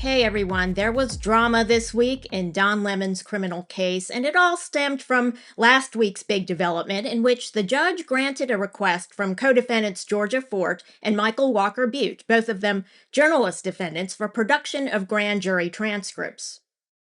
Hey everyone, there was drama this week in Don Lemon's criminal case, and it all stemmed from last week's big development in which the judge granted a request from co-defendants Georgia Fort and Michael Walker Beute, both of them journalist-defendants, for production of grand jury transcripts.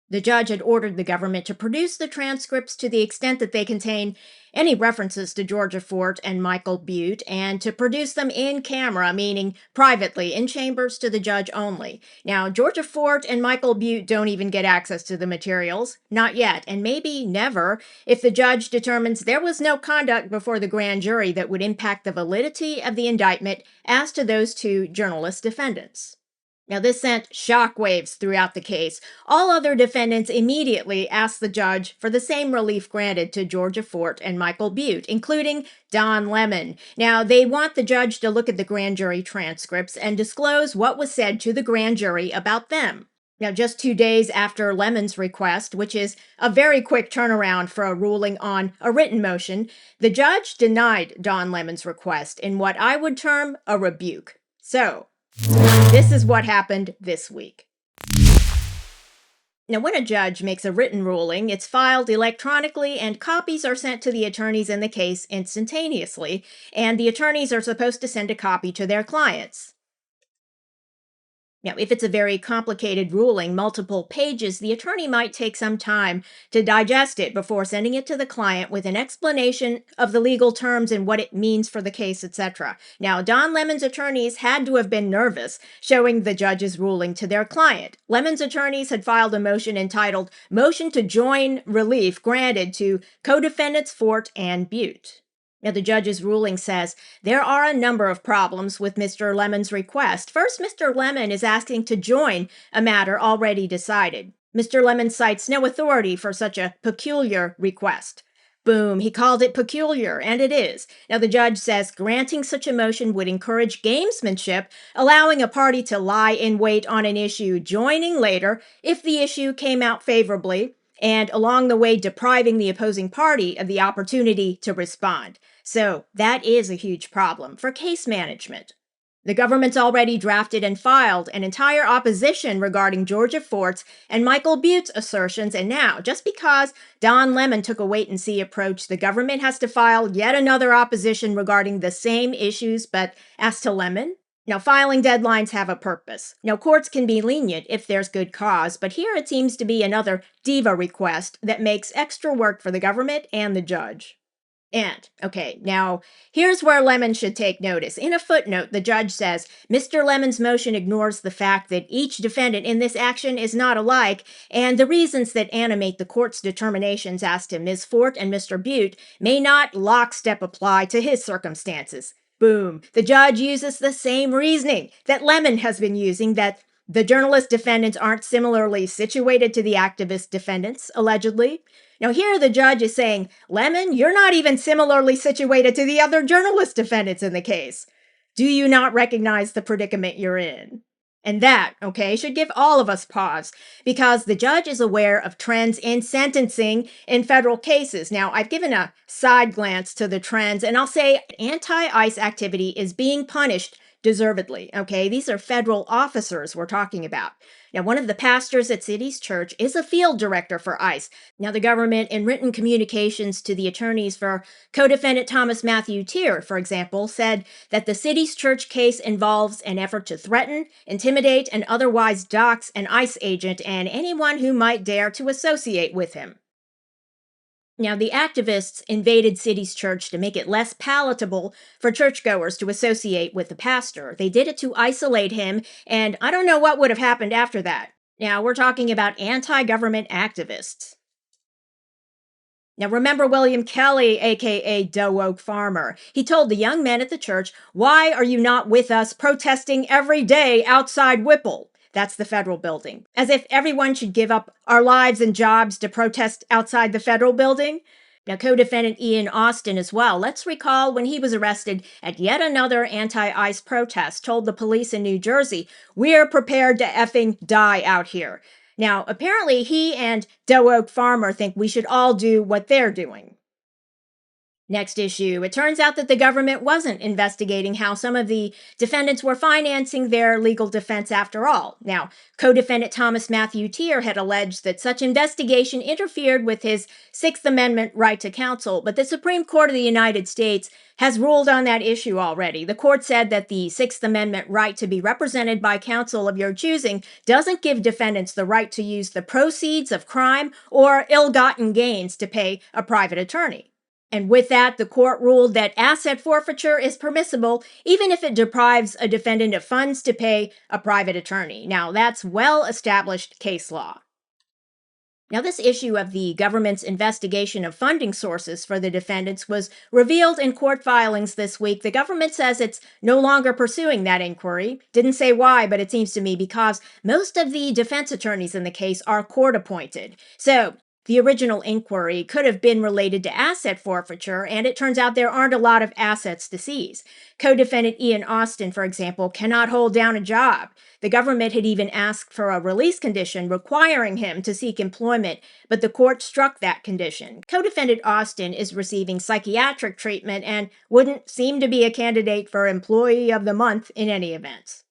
The judge had ordered the government to produce the transcripts to the extent that they contain any references to Georgia Fort and Michael Beute, and to produce them in camera, meaning privately, in chambers to the judge only. Now, Georgia Fort and Michael Beute don't even get access to the materials, not yet, and maybe never, if the judge determines there was no conduct before the grand jury that would impact the validity of the indictment as to those two journalist-defendants. Now, this sent shockwaves throughout the case. All other defendants immediately asked the judge for the same relief granted to Georgia Fort and Michael Beute, including Don Lemon. Now, they want the judge to look at the grand jury transcripts and disclose what was said to the grand jury about them. Now, just 2 days after Lemon's request, which is a very quick turnaround for a ruling on a written motion, the judge denied Don Lemon's request in what I would term a rebuke. So, this is what happened this week. Now, when a judge makes a written ruling, it's filed electronically and copies are sent to the attorneys in the case instantaneously, and the attorneys are supposed to send a copy to their clients. Now, if it's a very complicated ruling, multiple pages, the attorney might take some time to digest it before sending it to the client with an explanation of the legal terms and what it means for the case, etc. Now, Don Lemon's attorneys had to have been nervous showing the judge's ruling to their client. Lemon's attorneys had filed a motion entitled Motion to Join Relief Granted to Co-defendants Fort and Beute. Now, the judge's ruling says there are a number of problems with Mr. Lemon's request. First, Mr. Lemon is asking to join a matter already decided. Mr. Lemon cites no authority for such a peculiar request. Boom, he called it peculiar, and it is. Now, the judge says granting such a motion would encourage gamesmanship, allowing a party to lie in wait on an issue, joining later if the issue came out favorably, and along the way depriving the opposing party of the opportunity to respond. So that is a huge problem for case management. The government's already drafted and filed an entire opposition regarding Georgia Fort's and Michael Beute's assertions, and now, just because Don Lemon took a wait-and-see approach, the government has to file yet another opposition regarding the same issues, but as to Lemon? Now, filing deadlines have a purpose. Now, courts can be lenient if there's good cause, but here it seems to be another diva request that makes extra work for the government and the judge. And, okay, now, here's where Lemon should take notice. In a footnote, the judge says, Mr. Lemon's motion ignores the fact that each defendant in this action is not alike, and the reasons that animate the court's determinations as to Ms. Fort and Mr. Beute may not lockstep apply to his circumstances. Boom. The judge uses the same reasoning that Lemon has been using, that the journalist-defendants aren't similarly situated to the activist-defendants, allegedly. Now, here the judge is saying, Lemon, you're not even similarly situated to the other journalist-defendants in the case. Do you not recognize the predicament you're in? And that, okay, should give all of us pause, because the judge is aware of trends in sentencing in federal cases. Now, I've given a side glance to the trends, and I'll say anti-ICE activity is being punished deservedly, okay? These are federal officers we're talking about. Now, one of the pastors at City's Church is a field director for ICE. Now, the government, in written communications to the attorneys for co-defendant Thomas Matthew Tier, for example, said that the City's Church case involves an effort to threaten, intimidate, and otherwise dox an ICE agent and anyone who might dare to associate with him. Now, the activists invaded City's Church to make it less palatable for churchgoers to associate with the pastor. They did it to isolate him, and I don't know what would have happened after that. Now, we're talking about anti-government activists. Now, remember William Kelly, aka Doe Oak Farmer. He told the young men at the church, "Why are you not with us protesting every day outside Whipple?" That's the federal building. As if everyone should give up our lives and jobs to protest outside the federal building. Now, co-defendant Ian Austin as well. Let's recall when he was arrested at yet another anti-ICE protest, told the police in New Jersey, "We're prepared to effing die out here." Now, apparently he and Doe Oak Farmer think we should all do what they're doing. Next issue. It turns out that the government wasn't investigating how some of the defendants were financing their legal defense after all. Now, co defendant Thomas Matthew Tier had alleged that such investigation interfered with his Sixth Amendment right to counsel, but the Supreme Court of the United States has ruled on that issue already. The court said that the Sixth Amendment right to be represented by counsel of your choosing doesn't give defendants the right to use the proceeds of crime or ill gotten gains to pay a private attorney. And with that, the court ruled that asset forfeiture is permissible even if it deprives a defendant of funds to pay a private attorney. Now, that's well established case law. Now, this issue of the government's investigation of funding sources for the defendants was revealed in court filings this week. The government says it's no longer pursuing that inquiry. Didn't say why, but it seems to me because most of the defense attorneys in the case are court appointed. So, the original inquiry could have been related to asset forfeiture, and it turns out there aren't a lot of assets to seize. Co defendant Ian Austin, for example, cannot hold down a job. The government had even asked for a release condition requiring him to seek employment, but the court struck that condition. Co defendant Austin is receiving psychiatric treatment and wouldn't seem to be a candidate for Employee of the Month in any event.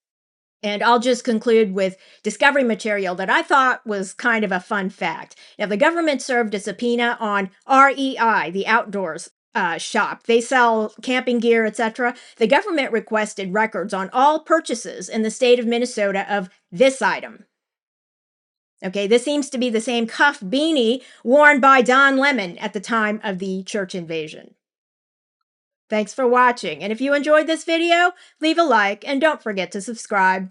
And I'll just conclude with discovery material that I thought was kind of a fun fact. Now, the government served a subpoena on REI, the outdoors shop. They sell camping gear, etc. The government requested records on all purchases in the state of Minnesota of this item. Okay, this seems to be the same cuff beanie worn by Don Lemon at the time of the church invasion. Thanks for watching, and if you enjoyed this video, leave a like and don't forget to subscribe.